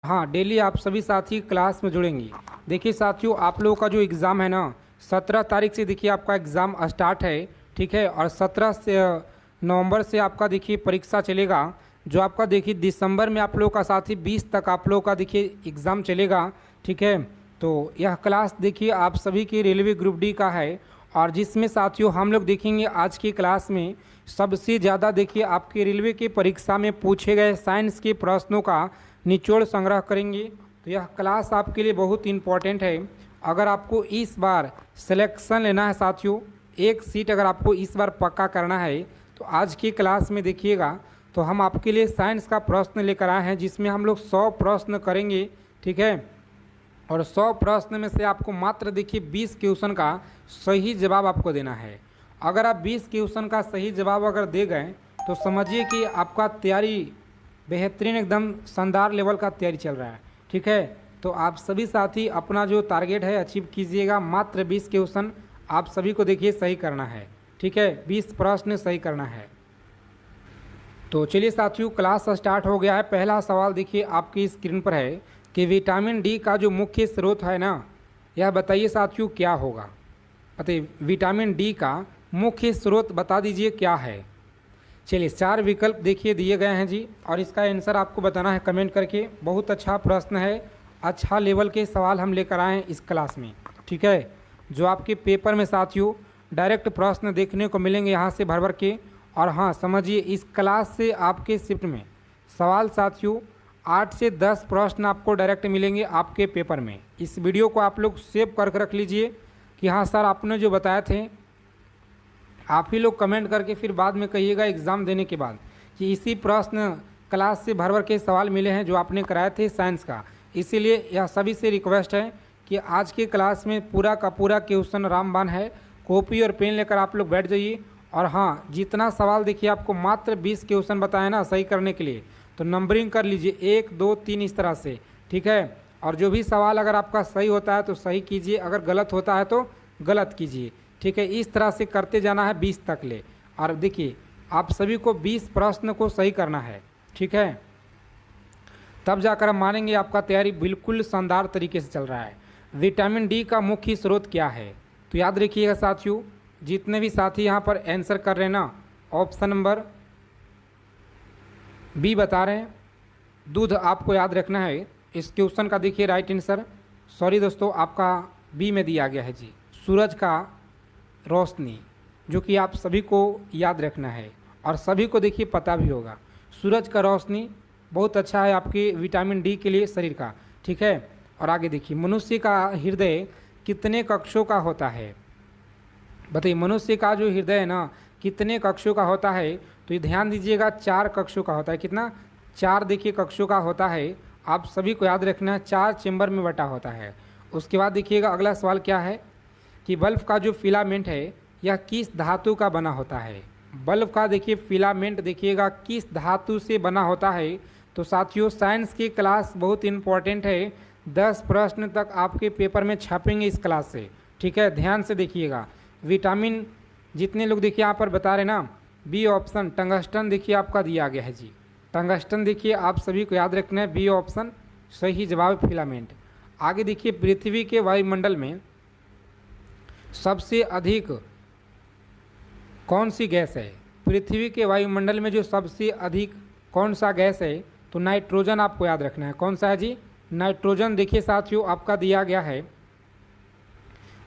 हाँ, डेली आप सभी साथी क्लास में जुड़ेंगे। देखिए साथियों, आप लोगों का जो एग्ज़ाम है ना, 17 तारीख से देखिए आपका एग्ज़ाम स्टार्ट है, ठीक है। और 17 से नवंबर से आपका देखिए परीक्षा चलेगा। जो आपका देखिए दिसंबर में आप लोगों का साथी 20 तक आप लोगों का देखिए एग्ज़ाम चलेगा, ठीक है। तो यह क्लास देखिए आप सभी की रेलवे ग्रुप डी का है, और जिसमें साथियों हम लोग देखेंगे आज की क्लास में सबसे ज़्यादा देखिए आपके रेलवे की परीक्षा में पूछे गए साइंस के प्रश्नों का निचोड़ संग्रह करेंगे। तो यह क्लास आपके लिए बहुत इम्पॉर्टेंट है। अगर आपको इस बार सिलेक्शन लेना है साथियों, एक सीट अगर आपको इस बार पक्का करना है, तो आज की क्लास में देखिएगा। तो हम आपके लिए साइंस का प्रश्न लेकर आए हैं, जिसमें हम लोग 100 प्रश्न करेंगे, ठीक है। और 100 प्रश्न में से आपको मात्र देखिए 20 क्वेश्चन का सही जवाब आपको देना है। अगर आप 20 क्वेश्चन का सही जवाब अगर दे गए तो समझिए कि आपका तैयारी बेहतरीन एकदम शानदार लेवल का तैयारी चल रहा है, ठीक है। तो आप सभी साथी अपना जो टारगेट है अचीव कीजिएगा। मात्र 20 क्वेश्चन आप सभी को देखिए सही करना है, ठीक है। 20 प्रश्न सही करना है। तो चलिए साथियों, क्लास स्टार्ट हो गया है। पहला सवाल देखिए आपकी स्क्रीन पर है कि विटामिन डी का जो मुख्य स्रोत है ना, यह बताइए साथियों क्या होगा। अतः विटामिन डी का मुख्य स्रोत बता दीजिए क्या है। चलिए 4 विकल्प देखिए दिए गए हैं जी, और इसका आंसर आपको बताना है कमेंट करके। बहुत अच्छा प्रश्न है, अच्छा लेवल के सवाल हम लेकर आए हैं इस क्लास में, ठीक है। जो आपके पेपर में साथियों डायरेक्ट प्रश्न देखने को मिलेंगे यहाँ से भर भर के। और हाँ समझिए, इस क्लास से आपके शिफ्ट में सवाल साथियों 8 से 10 प्रश्न आपको डायरेक्ट मिलेंगे आपके पेपर में। इस वीडियो को आप लोग सेव करके रख लीजिए कि हाँ सर आपने जो बताए थे, आप ही लोग कमेंट करके फिर बाद में कहिएगा एग्ज़ाम देने के बाद कि इसी प्रश्न क्लास से भर भर के सवाल मिले हैं जो आपने कराए थे साइंस का। इसीलिए यह सभी से रिक्वेस्ट है कि आज के क्लास में पूरा का पूरा क्वेश्चन रामबाण है। कॉपी और पेन लेकर आप लोग बैठ जाइए। और हाँ, जितना सवाल देखिए आपको मात्र 20 क्वेश्चन बताए ना सही करने के लिए, तो नंबरिंग कर लीजिए 1 2 3 इस तरह से, ठीक है। और जो भी सवाल अगर आपका सही होता है तो सही कीजिए, अगर गलत होता है तो गलत कीजिए, ठीक है। इस तरह से करते जाना है 20 तक ले। और देखिए आप सभी को 20 प्रश्न को सही करना है, ठीक है। तब जाकर हम मानेंगे आपका तैयारी बिल्कुल शानदार तरीके से चल रहा है। विटामिन डी का मुख्य स्रोत क्या है, तो याद रखिएगा साथियों, जितने भी साथी यहाँ पर आंसर कर रहे हैं ना, ऑप्शन नंबर बी बता रहे हैं, दूध आपको याद रखना है। इस क्वेश्चन का देखिए राइट आंसर, सॉरी दोस्तों, आपका बी में दिया गया है जी, सूरज का रोशनी, जो कि आप सभी को याद रखना है और सभी को देखिए पता भी होगा। सूरज का रोशनी बहुत अच्छा है आपके विटामिन डी के लिए शरीर का, ठीक है। और आगे देखिए, मनुष्य का हृदय कितने कक्षों का होता है। बताइए, मनुष्य का जो हृदय है ना कितने कक्षों का होता है, तो ये ध्यान दीजिएगा 4 कक्षों का होता है। कितना? 4 देखिए कक्षों का होता है। आप सभी को याद रखना है 4 चेंबर में बटा होता है। उसके बाद देखिएगा अगला सवाल क्या है कि बल्ब का जो फिलामेंट है यह किस धातु का बना होता है। बल्ब का देखिए फिलामेंट देखिएगा किस धातु से बना होता है। तो साथियों साइंस की क्लास बहुत इंपॉर्टेंट है, 10 प्रश्न तक आपके पेपर में छपेंगे इस क्लास से, ठीक है। ध्यान से देखिएगा। विटामिन जितने लोग देखिए यहाँ पर बता रहे ना, बी ऑप्शन टंगस्टन देखिए आपका दिया गया है जी। टंगस्टन देखिए आप सभी को याद रखना है, बी ऑप्शन सही जवाब फिलामेंट। आगे देखिए, पृथ्वी के वायुमंडल में सबसे अधिक कौन सी गैस है। पृथ्वी के वायुमंडल में जो सबसे अधिक कौन सा गैस है, तो नाइट्रोजन आपको याद रखना है। कौन सा है जी? नाइट्रोजन देखिए साथियों आपका दिया गया है,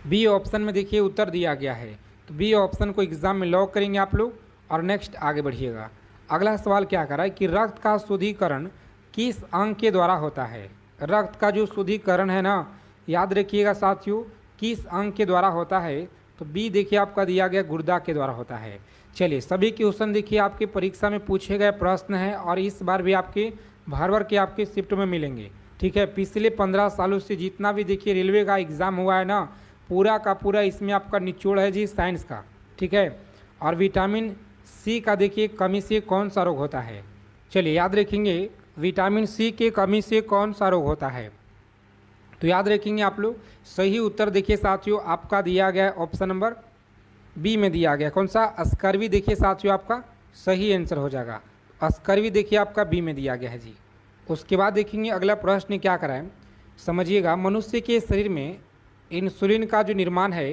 बी ऑप्शन में देखिए उत्तर दिया गया है। तो बी ऑप्शन को एग्जाम में लॉक करेंगे आप लोग और नेक्स्ट आगे बढ़िएगा। अगला सवाल क्या कर रहा है कि रक्त का शुद्धिकरण किस अंग के द्वारा होता है। रक्त का जो शुद्धिकरण है ना, याद रखिएगा साथियों, किस अंग के द्वारा होता है, तो बी देखिए आपका दिया गया गुर्दा के द्वारा होता है। चलिए, सभी क्वेश्चन देखिए आपके परीक्षा में पूछे गए प्रश्न हैं और इस बार भी आपके भर भर के आपके शिफ्ट में मिलेंगे, ठीक है। पिछले 15 सालों से जितना भी देखिए रेलवे का एग्ज़ाम हुआ है ना, पूरा का पूरा इसमें आपका निचोड़ है जी साइंस का, ठीक है। और विटामिन सी का देखिए कमी से कौन सा रोग होता है। चलिए याद रखेंगे, विटामिन सी के कमी से कौन सा रोग होता है, तो याद रखेंगे आप लोग। सही उत्तर देखिए साथियों आपका दिया गया है ऑप्शन नंबर बी में दिया गया। कौन सा? स्कर्वी देखिए साथियों आपका सही आंसर हो जाएगा। स्कर्वी देखिए आपका बी में दिया गया है जी। उसके बाद देखेंगे अगला प्रश्न क्या करा है, समझिएगा। मनुष्य के शरीर में इंसुलिन का जो निर्माण है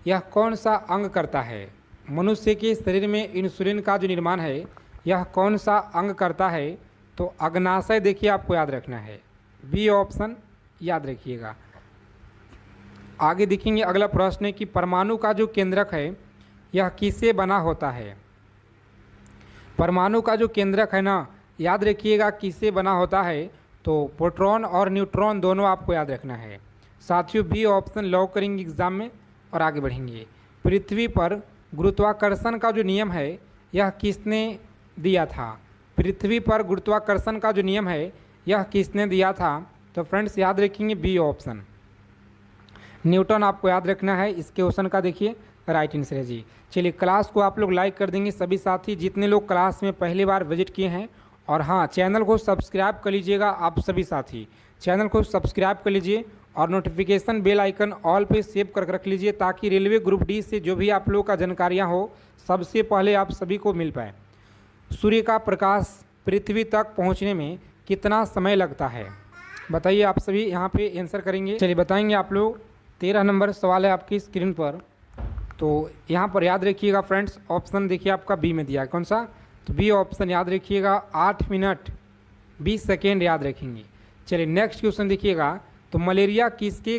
यह कौन सा अंग करता है? मनुष्य के शरीर में इंसुलिन का जो निर्माण है यह कौन सा अंग करता है? तो अग्नाशय देखिए आपको याद रखना है, बी ऑप्शन याद रखिएगा। आगे देखेंगे अगला प्रश्न है कि परमाणु का जो केंद्रक है यह किससे बना होता है? परमाणु का जो केंद्रक है ना, याद रखिएगा किससे बना होता है? तो प्रोटॉन और न्यूट्रॉन दोनों आपको याद रखना है साथियों, बी ऑप्शन लॉक करेंगे एग्जाम में। और आगे बढ़ेंगे, पृथ्वी पर गुरुत्वाकर्षण का जो नियम है यह किसने दिया था? पृथ्वी पर गुरुत्वाकर्षण का जो नियम है यह किसने दिया था? तो फ्रेंड्स याद रखेंगे बी ऑप्शन न्यूटन आपको याद रखना है। इस क्वेश्चन का देखिए राइट आंसर है जी। चलिए क्लास को आप लोग लाइक कर देंगे सभी साथी जितने लोग क्लास में पहली बार विजिट किए हैं, और हाँ चैनल को सब्सक्राइब कर लीजिएगा। आप सभी साथी चैनल को सब्सक्राइब कर लीजिए और नोटिफिकेशन बेल आइकन ऑल पे सेव कर रख लीजिए ताकि रेलवे ग्रुप डी से जो भी आप लोगों का जानकारियाँ हो सबसे पहले आप सभी को मिल पाए। सूर्य का प्रकाश पृथ्वी तक पहुँचने में कितना समय लगता है? बताइए, आप सभी यहाँ पे आंसर करेंगे। चलिए बताएंगे आप लोग। 13 नंबर सवाल है आपकी स्क्रीन पर। तो यहाँ पर याद रखिएगा फ्रेंड्स, ऑप्शन देखिए आपका बी में दिया है, कौन सा? तो बी ऑप्शन याद रखिएगा 8 मिनट 20 सेकेंड याद रखेंगे। चलिए नेक्स्ट क्वेश्चन देखिएगा। तो मलेरिया किसके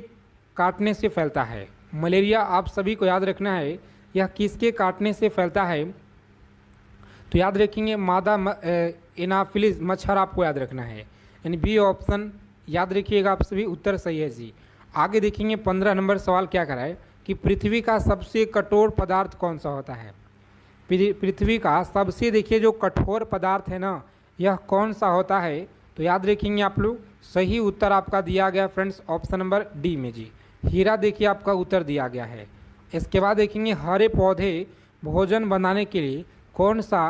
काटने से फैलता है? मलेरिया आप सभी को याद रखना है, यह किसके काटने से फैलता है? तो याद रखेंगे मादा एनाफिलिस मच्छर आपको याद रखना है, यानी बी ऑप्शन याद रखिएगा आप सभी, उत्तर सही है जी। आगे देखेंगे 15 नंबर सवाल क्या कराए कि पृथ्वी का सबसे कठोर पदार्थ कौन सा होता है? पृथ्वी का सबसे देखिए जो कठोर पदार्थ है ना, यह कौन सा होता है? तो याद रखेंगे आप लोग, सही उत्तर आपका दिया गया फ्रेंड्स ऑप्शन नंबर डी में जी, हीरा देखिए आपका उत्तर दिया गया है। इसके बाद देखेंगे हरे पौधे भोजन बनाने के लिए कौन सा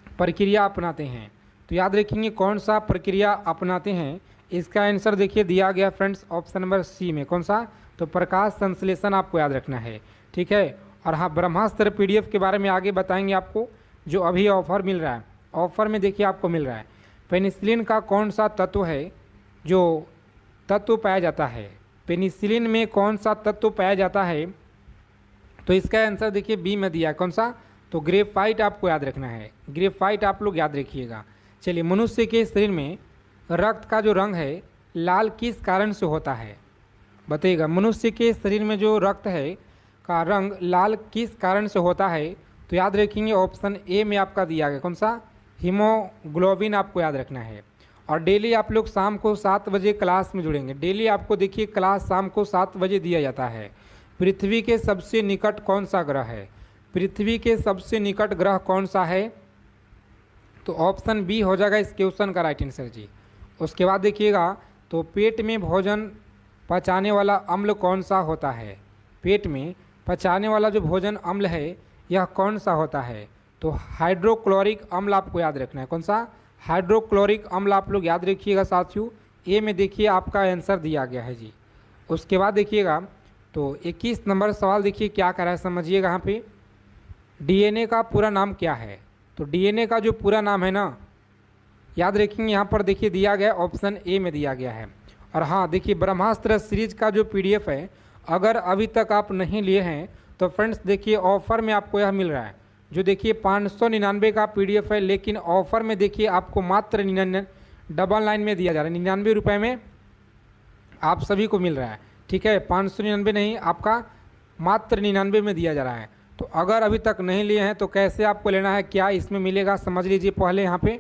प्रक्रिया अपनाते हैं? तो याद रखेंगे कौन सा प्रक्रिया अपनाते हैं? इसका आंसर देखिए दिया गया फ्रेंड्स ऑप्शन नंबर सी में, कौन सा? तो प्रकाश संश्लेषण आपको याद रखना है, ठीक है। और हाँ ब्रह्मास्त्र पीडीएफ के बारे में आगे बताएंगे आपको, जो अभी ऑफर मिल रहा है। ऑफर में देखिए आपको मिल रहा है पेनिसिलिन का कौन सा तत्व है जो तत्व पाया जाता है? पेनिसिलिन में कौन सा तत्व पाया जाता है? तो इसका आंसर देखिए बी में दिया है, कौन सा? तो ग्रेफाइट आपको याद रखना है, ग्रेफाइट आप लोग याद रखिएगा। चलिए मनुष्य के शरीर में रक्त का जो रंग है लाल किस कारण से होता है? बताइएगा, मनुष्य के शरीर में जो रक्त है का रंग लाल किस कारण से होता है? तो याद रखेंगे ऑप्शन ए में आपका दिया गया, कौन सा? हीमोग्लोबिन आपको याद रखना है। और डेली आप लोग शाम को 7 बजे क्लास में जुड़ेंगे। डेली आपको देखिए क्लास शाम को 7 बजे दिया जाता है। पृथ्वी के सबसे निकट कौन सा ग्रह है? पृथ्वी के सबसे निकट ग्रह कौन सा है? तो ऑप्शन बी हो जाएगा इस क्वेश्चन का राइट आंसर जी। उसके बाद देखिएगा, तो पेट में भोजन पचाने वाला अम्ल कौन सा होता है? पेट में पचाने वाला जो भोजन अम्ल है यह कौन सा होता है? तो हाइड्रोक्लोरिक अम्ल आपको याद रखना है, कौन सा? हाइड्रोक्लोरिक अम्ल आप लोग याद रखिएगा साथियों। ए में देखिए आपका आंसर दिया गया है जी। उसके बाद देखिएगा, तो 21 नंबर सवाल देखिए क्या कर रहा है, समझिएगा। यहाँ पे डीएनए का पूरा नाम क्या है? तो डीएनए का जो पूरा नाम है ना, याद रखेंगे यहाँ पर देखिए दिया गया ऑप्शन ए में दिया गया है। और हाँ देखिए ब्रह्मास्त्र सीरीज का जो पीडीएफ है अगर अभी तक आप नहीं लिए हैं तो फ्रेंड्स देखिए ऑफ़र में आपको यह मिल रहा है, जो देखिए 599 का पीडीएफ है, लेकिन ऑफ़र में देखिए आपको मात्र 99 में दिया जा रहा है। 99 रुपये में आप सभी को मिल रहा है, ठीक है। 599 नहीं, आपका मात्र 99 में दिया जा रहा है। तो अगर अभी तक नहीं लिए हैं तो कैसे आपको लेना है, क्या इसमें मिलेगा, समझ लीजिए पहले। यहाँ पे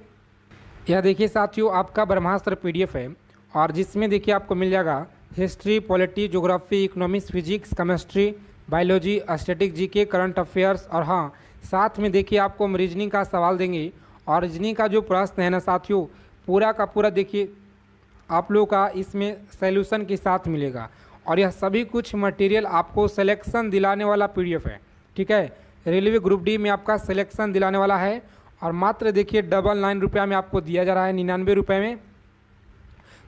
यह देखिए साथियों आपका ब्रह्मास्त्र पीडीएफ है, और जिसमें देखिए आपको मिल जाएगा history, polity, geography, economics, physics, chemistry, biology, static, GK, current affairs, और हाँ साथ में देखिए आपको रीजनिंग का सवाल देंगे। और रीजनिंग का जो प्रश्न है ना साथियों, पूरा का पूरा देखिए आप लोगों का इसमें सॉल्यूशन के साथ मिलेगा। और यह सभी कुछ मटेरियल आपको सिलेक्शन दिलाने वाला पीडीएफ है, ठीक है। रेलवे ग्रुप डी में आपका सिलेक्शन दिलाने वाला है, और मात्र देखिए 99 रुपया में आपको दिया जा रहा है, 99 रुपये में।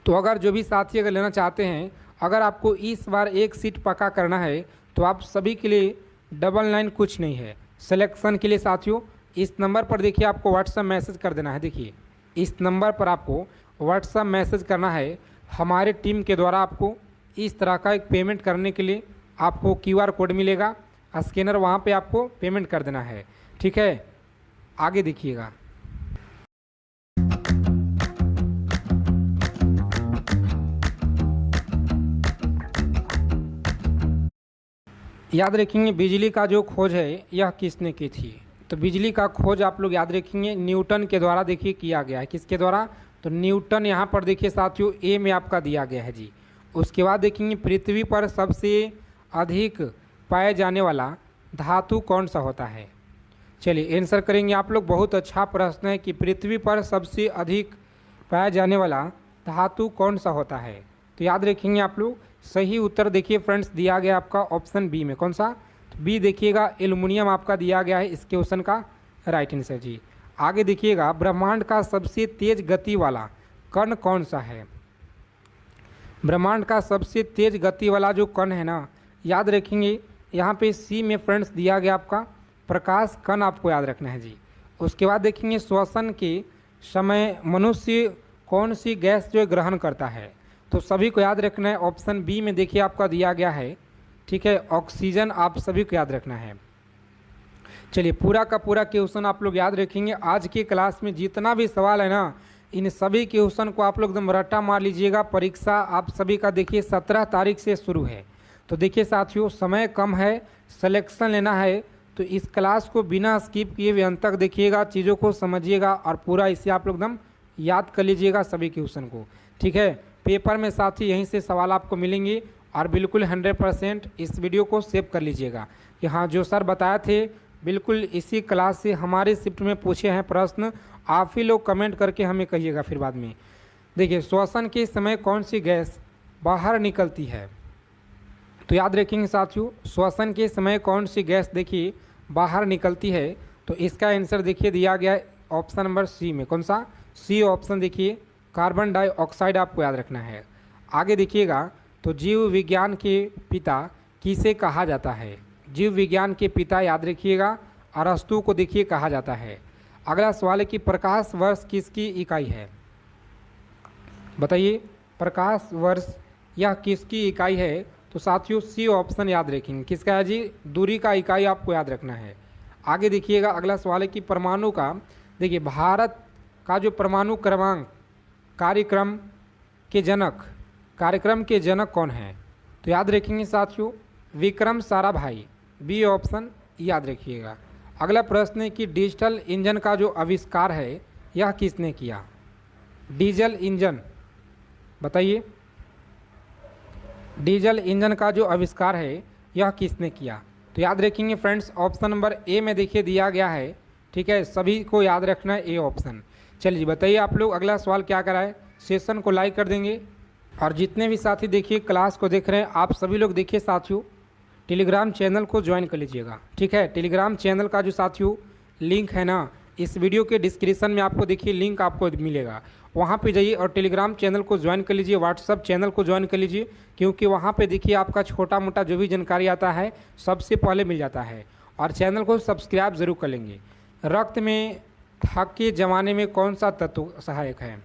तो अगर जो भी साथी अगर लेना चाहते हैं, अगर आपको इस बार एक सीट पक्का करना है तो आप सभी के लिए 99 कुछ नहीं है सिलेक्शन के लिए साथियों। इस नंबर पर देखिए आपको व्हाट्सएप मैसेज कर देना है। देखिए इस नंबर पर आपको व्हाट्सएप मैसेज करना है। हमारे टीम के द्वारा आपको इस तरह का एक पेमेंट करने के लिए आपको क्यूआर कोड मिलेगा, स्कैनर वहाँ पे आपको पेमेंट कर देना है। ठीक है, आगे देखिएगा। याद रखेंगे बिजली का जो खोज है यह किसने की थी? तो बिजली का खोज आप लोग याद रखेंगे न्यूटन के द्वारा देखिए किया गया है। किसके द्वारा? तो न्यूटन यहाँ पर देखिए साथियों ए में आपका दिया गया है जी। उसके बाद देखेंगे पृथ्वी पर सबसे अधिक पाए जाने वाला धातु कौन सा होता है? चलिए आंसर करेंगे आप लोग। बहुत अच्छा प्रश्न है कि पृथ्वी पर सबसे अधिक पाया जाने वाला धातु कौन सा होता है? तो याद रखेंगे आप लोग, सही उत्तर देखिए फ्रेंड्स दिया गया आपका ऑप्शन बी में। कौन सा? तो बी देखिएगा, एल्युमिनियम आपका दिया गया है इस क्वेश्चन का राइट आंसर जी। आगे देखिएगा, ब्रह्मांड का सबसे तेज गति वाला कण कौन सा है? ब्रह्मांड का सबसे तेज गति वाला जो कण है ना, याद रखेंगे यहाँ पे सी में फ्रेंड्स दिया गया आपका प्रकाश कण, आपको याद रखना है जी। उसके बाद देखेंगे श्वसन के समय मनुष्य कौन सी गैस जो ग्रहण करता है? तो सभी को याद रखना है, ऑप्शन बी में देखिए आपका दिया गया है। ठीक है, ऑक्सीजन आप सभी को याद रखना है। चलिए पूरा का पूरा क्वेश्चन आप लोग याद रखेंगे। आज की क्लास में जितना भी सवाल है ना, इन सभी क्वेश्चन को आप लोग एकदम रट्टा मार लीजिएगा। परीक्षा आप सभी का देखिए 17 तारीख से शुरू है। तो देखिए साथियों, समय कम है, सिलेक्शन लेना है, तो इस क्लास को बिना स्किप किए हुए अंत तक देखिएगा, चीज़ों को समझिएगा और पूरा इसे आप लोग एकदम याद कर लीजिएगा सभी क्वेश्चन को। ठीक है, पेपर में साथ ही यहीं से सवाल आपको मिलेंगे और बिल्कुल 100% इस वीडियो को सेव कर लीजिएगा कि हाँ जो सर बताए थे बिल्कुल इसी क्लास से हमारे शिफ्ट में पूछे हैं प्रश्न। आप ही लोग कमेंट करके हमें कहिएगा फिर बाद में। देखिए, श्वसन के समय कौन सी गैस बाहर निकलती है? तो याद रखेंगे साथियों, श्वसन के समय कौन सी गैस देखिए बाहर निकलती है? तो इसका आंसर देखिए दिया गया है ऑप्शन नंबर सी में। कौन सा? सी ऑप्शन देखिए, कार्बन डाइऑक्साइड आपको याद रखना है। आगे देखिएगा, तो जीव विज्ञान के पिता किसे कहा जाता है? जीव विज्ञान के पिता याद रखिएगा अरस्तु को देखिए कहा जाता है। अगला सवाल है कि प्रकाश वर्ष किसकी इकाई है? बताइए, प्रकाश वर्ष यह किसकी इकाई है? तो साथियों सी ऑप्शन याद रखेंगे। किसका है जी? दूरी का इकाई आपको याद रखना है। आगे देखिएगा, अगला सवाल है कि परमाणु का, देखिए भारत का जो परमाणु क्रमांक कार्यक्रम के जनक कौन है? तो याद रखेंगे साथियों विक्रम साराभाई, बी ऑप्शन याद रखिएगा। अगला प्रश्न है कि डिजिटल इंजन का जो आविष्कार है यह किसने किया? डीजल इंजन, बताइए डीजल इंजन का जो आविष्कार है यह किसने किया? तो याद रखेंगे फ्रेंड्स ऑप्शन नंबर ए में देखिए दिया गया है। ठीक है, सभी को याद रखना है ए ऑप्शन। चलिए बताइए आप लोग अगला सवाल क्या करा है? सेशन को लाइक कर देंगे और जितने भी साथी देखिए क्लास को देख रहे हैं आप सभी लोग देखिए साथियों टेलीग्राम चैनल को ज्वाइन कर लीजिएगा। ठीक है, टेलीग्राम चैनल का जो साथियों लिंक है ना, इस वीडियो के डिस्क्रिप्शन में आपको देखिए लिंक आपको मिलेगा, वहाँ पे जाइए और टेलीग्राम चैनल को ज्वाइन कर लीजिए, व्हाट्सअप चैनल को ज्वाइन कर लीजिए, क्योंकि वहाँ पे देखिए आपका छोटा मोटा जो भी जानकारी आता है सबसे पहले मिल जाता है। और चैनल को सब्सक्राइब ज़रूर कर लेंगे। रक्त में थक के जमाने में कौन सा तत्व सहायक है?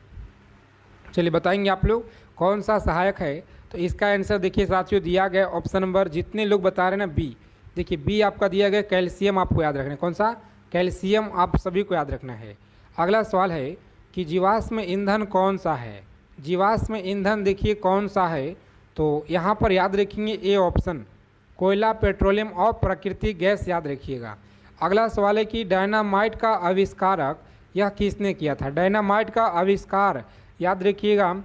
चलिए बताएंगे आप लोग कौन सा सहायक है। तो इसका आंसर देखिए साथियों दिया गया ऑप्शन नंबर, जितने लोग बता रहे हैं ना बी, देखिए बी आपका दिया गया कैल्शियम, आपको याद रखना है। कौन सा? कैल्शियम आप सभी को याद रखना है। अगला सवाल है कि जीवाश्म ईंधन कौन सा है? जीवाश्म ईंधन देखिए कौन सा है? तो यहाँ पर याद रखेंगे ए ऑप्शन, कोयला, पेट्रोलियम और प्राकृतिक गैस याद रखिएगा। अगला सवाल है कि डायनामाइट का आविष्कारक यह किसने किया था? डायनामाइट का आविष्कार याद रखिएगा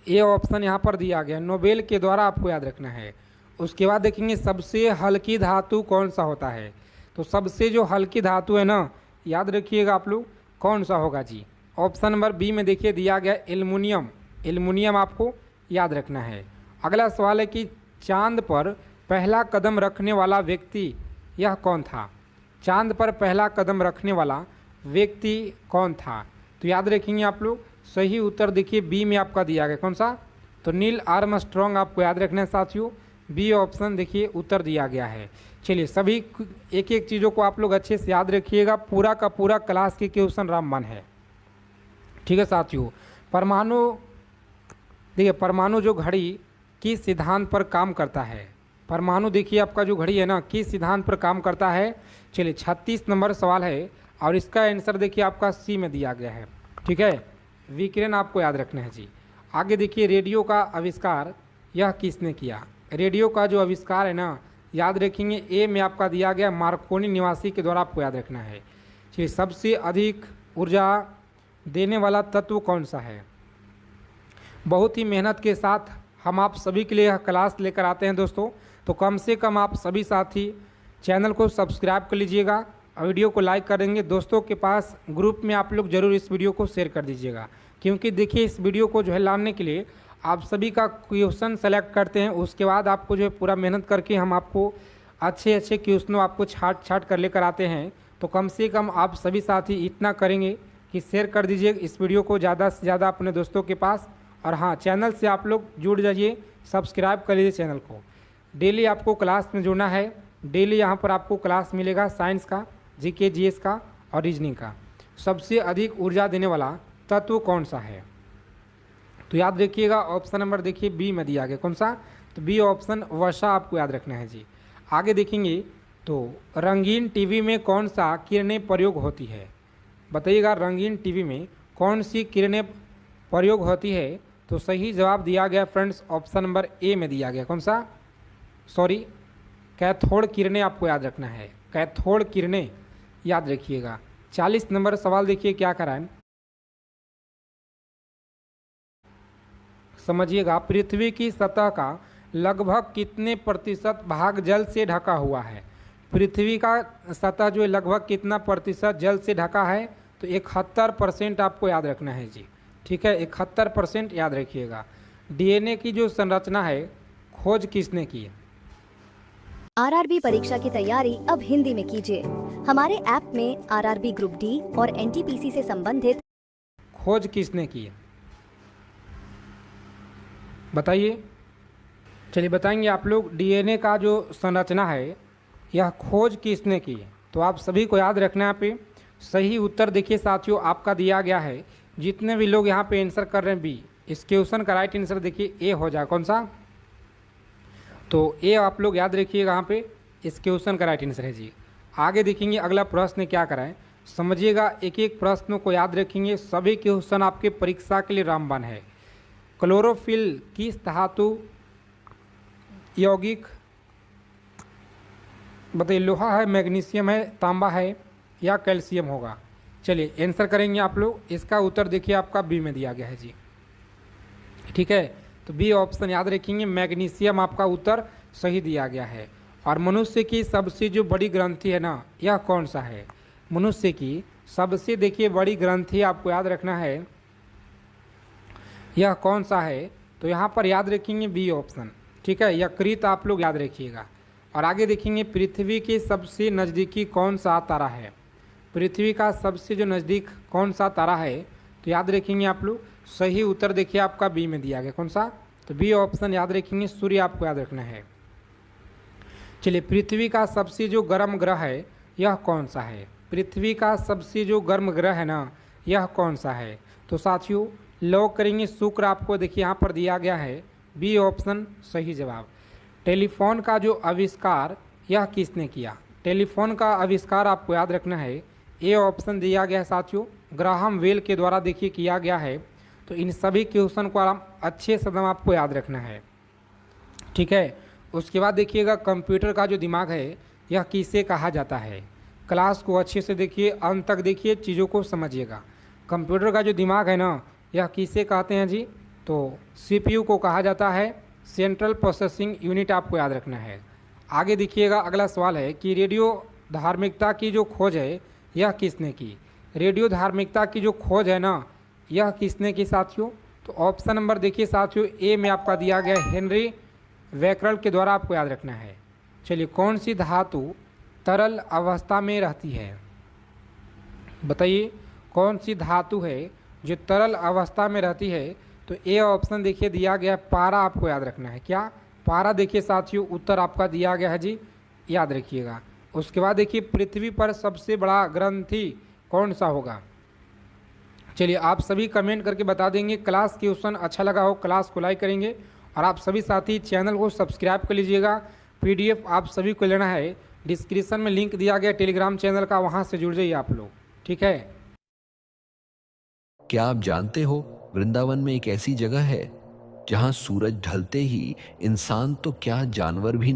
ए ऑप्शन यहाँ पर दिया गया, नोबेल के द्वारा आपको याद रखना है। उसके बाद देखेंगे सबसे हल्की धातु कौन सा होता है? तो सबसे जो हल्की धातु है ना, याद रखिएगा आप लोग कौन सा होगा जी? ऑप्शन नंबर बी में देखिए दिया गया एल्युमिनियम, एल्युमिनियम आपको याद रखना है। अगला सवाल है कि चांद पर पहला कदम रखने वाला व्यक्ति यह कौन था? चांद पर पहला कदम रखने वाला व्यक्ति कौन था? तो याद रखेंगे आप लोग, सही उत्तर देखिए बी में आपका दिया गया। कौन सा? तो नील आर्मस्ट्रॉन्ग आपको याद रखना है साथियों, बी ऑप्शन देखिए उत्तर दिया गया है। चलिए सभी एक एक चीज़ों को आप लोग अच्छे से याद रखिएगा, पूरा का पूरा क्लास के क्वेश्चन रामबाण है। ठीक है साथियों। परमाणु, देखिए परमाणु जो घड़ी किस सिद्धांत पर काम करता है, परमाणु देखिए आपका जो घड़ी है ना किस सिद्धांत पर काम करता है। चलिए 36 नंबर सवाल है और इसका आंसर देखिए आपका सी में दिया गया है। ठीक है, विकिरण आपको याद रखना है जी। आगे देखिए रेडियो का आविष्कार यह किसने किया, रेडियो का जो आविष्कार है ना याद रखेंगे ए में आपका दिया गया मार्कोनी निवासी के द्वारा आपको याद रखना है। चलिए सबसे अधिक ऊर्जा देने वाला तत्व कौन सा है। बहुत ही मेहनत के साथ हम आप सभी के लिए यह क्लास लेकर आते हैं दोस्तों, तो कम से कम आप सभी साथी चैनल को सब्सक्राइब कर लीजिएगा और वीडियो को लाइक कर देंगे। दोस्तों के पास ग्रुप में आप लोग ज़रूर इस वीडियो को शेयर कर दीजिएगा, क्योंकि देखिए इस वीडियो को जो है लाने के लिए आप सभी का क्वेश्चन सेलेक्ट करते हैं, उसके बाद आपको जो है पूरा मेहनत करके हम आपको अच्छे अच्छे क्वेश्चनों आपको छाट कर लेकर आते हैं। तो कम से कम आप सभी साथी इतना करेंगे कि शेयर कर दीजिए इस वीडियो को ज़्यादा से ज़्यादा अपने दोस्तों के पास। और हाँ, चैनल से आप लोग जुड़ जाइए, सब्सक्राइब कर लीजिए चैनल को। डेली आपको क्लास में जुड़ना है, डेली यहाँ पर आपको क्लास मिलेगा साइंस का, जीके जीएस का और रीजनिंग का। सबसे अधिक ऊर्जा देने वाला तत्व कौन सा है, तो याद रखिएगा ऑप्शन नंबर देखिए बी में दिया गया। कौन सा, तो बी ऑप्शन वर्षा आपको याद रखना है जी। आगे देखेंगे तो रंगीन टीवी में कौन सा किरणें प्रयोग होती है, बताइएगा रंगीन टीवी में कौन सी किरणें प्रयोग होती है। तो सही जवाब दिया गया फ्रेंड्स ऑप्शन नंबर ए में दिया गया। कौन सा, सॉरी कैथोड किरणें आपको याद रखना है, कैथोड किरणें याद रखिएगा। 40 नंबर सवाल देखिए क्या कराएं, समझिएगा। पृथ्वी की सतह का लगभग कितने प्रतिशत भाग जल से ढका हुआ है, पृथ्वी का सतह जो है लगभग कितना प्रतिशत जल से ढका है, तो 71% आपको याद रखना है जी। ठीक है, 71% याद रखिएगा। डीएनए की जो संरचना है खोज किसने की है। आरआरबी परीक्षा की तैयारी अब हिंदी में कीजिए। हमारे ऐप में आरआरबी ग्रुप डी और एनटीपीसी से संबंधित खोज किसने की है, बताइए। चलिए बताएंगे आप लोग, डीएनए का जो संरचना है यह खोज किसने की है, तो आप सभी को याद रखना है। यहाँ पे सही उत्तर देखिए साथियों आपका दिया गया है। जितने भी लोग यहाँ पे आंसर कर रहे हैं बी, इस क्वेश्चन का राइट आंसर देखिए ए हो जाए। कौन सा, तो ए आप लोग याद रखिएगा, यहाँ पे इस क्वेश्चन का राइट आंसर है जी। आगे देखेंगे अगला प्रश्न क्या कराएं, समझिएगा। एक एक प्रश्न को याद रखेंगे, सभी क्वेश्चन आपके परीक्षा के लिए रामबाण है। क्लोरोफिल किस धातु यौगिक, बताइए लोहा है, मैग्नीशियम है, तांबा है या कैल्शियम होगा। चलिए आंसर करेंगे आप लोग, इसका उत्तर देखिए आपका बी में दिया गया है जी। ठीक है, तो बी ऑप्शन याद रखेंगे, मैग्नीशियम आपका उत्तर सही दिया गया है। और मनुष्य की सबसे जो बड़ी ग्रंथि है ना यह कौन सा है, मनुष्य की सबसे देखिए बड़ी ग्रंथि आपको याद रखना है, यह कौन सा है, तो यहाँ पर याद रखेंगे बी ऑप्शन। ठीक है, यकृत आप लोग याद रखिएगा। और आगे देखेंगे पृथ्वी के सबसे नज़दीकी कौन सा तारा है, पृथ्वी का सबसे जो नज़दीक कौन सा तारा है, तो याद रखेंगे आप लोग सही उत्तर देखिए आपका बी में दिया गया। कौन सा, तो बी ऑप्शन याद रखेंगे, सूर्य आपको याद रखना है। चलिए पृथ्वी का सबसे जो गर्म ग्रह है यह कौन सा है, पृथ्वी का सबसे जो गर्म ग्रह है ना यह कौन सा है, तो साथियों लॉक करेंगे शुक्र आपको देखिए यहाँ पर दिया गया है, बी ऑप्शन सही जवाब। टेलीफोन का जो आविष्कार यह किसने किया, टेलीफोन का आविष्कार आपको याद रखना है, ए ऑप्शन दिया गया है साथियों, ग्राहम बेल के द्वारा देखिए किया गया है। तो इन सभी क्वेश्चन को अच्छे से एकदम आपको याद रखना है। ठीक है, उसके बाद देखिएगा कंप्यूटर का जो दिमाग है यह किसे कहा जाता है, क्लास को अच्छे से देखिए, अंत तक देखिए, चीज़ों को समझिएगा। कंप्यूटर का जो दिमाग है ना यह किसे कहते हैं जी, तो सीपीयू को कहा जाता है, सेंट्रल प्रोसेसिंग यूनिट आपको याद रखना है। आगे देखिएगा अगला सवाल है कि रेडियो धार्मिकता की जो खोज है यह किसने की, रेडियो धार्मिकता की जो खोज है ना यह किसने की साथियों, तो ऑप्शन नंबर देखिए साथियों ए में आपका दिया गया हेनरी बैकरल के द्वारा आपको याद रखना है। चलिए कौन सी धातु तरल अवस्था में रहती है, बताइए कौन सी धातु है जो तरल अवस्था में रहती है, तो ए ऑप्शन देखिए दिया गया पारा आपको याद रखना है। क्या, पारा देखिए साथियों उत्तर आपका दिया गया है जी, याद रखिएगा। उसके बाद देखिए पृथ्वी पर सबसे बड़ा ग्रंथि कौन सा होगा, चलिए आप सभी कमेंट करके बता देंगे क्लास क्वेश्चन अच्छा लगा हो, क्लास को लाइक करेंगे और आप सभी साथी चैनल को सब्सक्राइब कर लीजिएगा। पीडीएफ आप सभी को लेना है, डिस्क्रिप्शन में लिंक दिया गया टेलीग्राम चैनल का, वहाँ से जुड़ जाइए आप लोग, ठीक है। क्या आप जानते हो वृंदावन में एक ऐसी जगह है जहां सूरज ढलते ही इंसान तो क्या जानवर भी